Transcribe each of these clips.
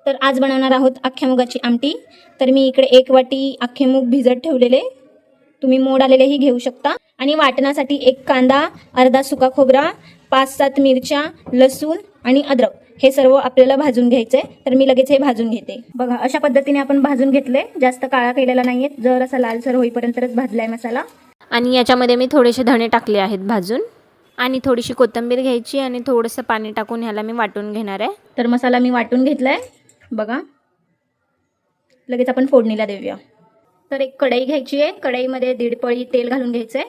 तर आज बनवणार आहोत अख्ख्या मुगाची आमटी। तर मी इकडे 1 वाटी अख्खे मूग भिजत ठेवलेले, तुम्ही मोड आलेलेही घेऊ शकता। आणि वाटणासाठी 1 कांदा, अर्धा सुका खोबरा, 5-7 मिरच्या, लसूण आणि अद्रक हे सर्व आपल्याला भाजून घ्यायचे। तर मी लगेच हे भाजून घेते। बघा अशा पद्धतीने आपण भाजून घेतले, जास्त काळा केलेला नाहीये, जर असा लालसर होईपर्यंतच भाजलाय मसाला। आणि याच्यामध्ये मी थोडेसे धणे टाकले आहेत भाजून, आणि थोडीशी कोथिंबीर घ्यायची आणि थोडंसं पाणी टाकून ह्याला मी वाटून घेणार आहे। तर मसाला मी वाटून घेतलाय बघा। लगेच आपण फोडणीला देऊया। तर एक कढई घ्यायची आहे, कढईमध्ये 1.5 पळी तेल घालून घ्यायचंय।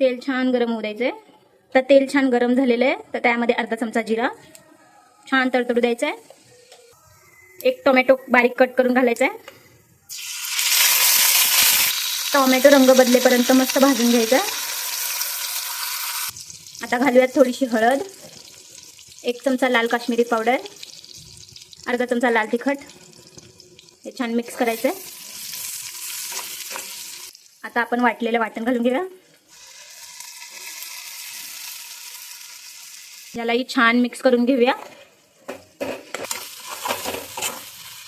तेल छान गरम होऊ द्यायचंय। तर तेल छान गरम झालेलं आहे, तर त्यामध्ये अर्धा चमचा जिरा छान तडतडू द्यायचा आहे। 1 टोमॅटो बारीक कट करून घालायचा आहे। टोमॅटो रंग बदलेपर्यंत मस्त भाजून घ्यायचा। आता घालूयात थोडीशी हळद, 1 चमचा लाल काश्मीरी पावडर, अर्धा चमचा लाल तिखट, हे छान मिक्स करायचं आहे। आता आपण वाटलेलं वाटण घालून घेऊया। यालाही छान मिक्स करून घेऊया।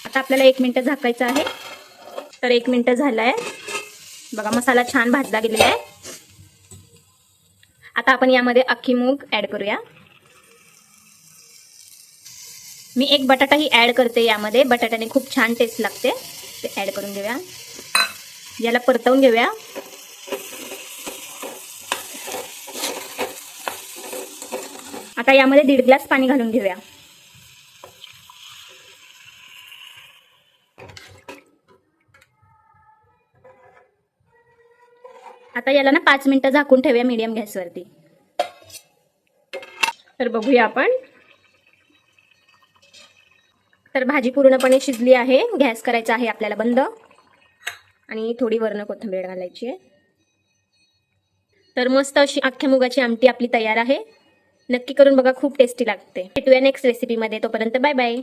आता आपल्याला 1 मिनिट झाकायचं आहे। तर 1 मिनिट झालाय बघा, मसाला छान भाजला गेलेला आहे। आता आपण यामध्ये अख्खी मूग ऍड करूया। मी 1 बटाटाही ऍड करते यामध्ये, बटाट्याने खूप छान टेस्ट लागते, ते ऍड करून घेऊया। याला परतवून घेऊया। आता यामध्ये 1.5 ग्लास पाणी घालून घेऊया। आता याला ना 5 मिनिटं झाकून ठेवूया मीडियम गॅसवरती। तर बघूया आपण। तर भाजी पूर्णपणे शिजली आहे, गॅस करायचा आहे आपल्याला बंद, आणि थोडी वरून कोथिंबीर घालायची आहे। तर मस्त अशी अख्ख्या मुगाची आमटी आपली तयार आहे। नक्की करून बघा, खूप टेस्टी लागते। भेटूया नेक्स्ट रेसिपीमध्ये, तोपर्यंत बाय बाय।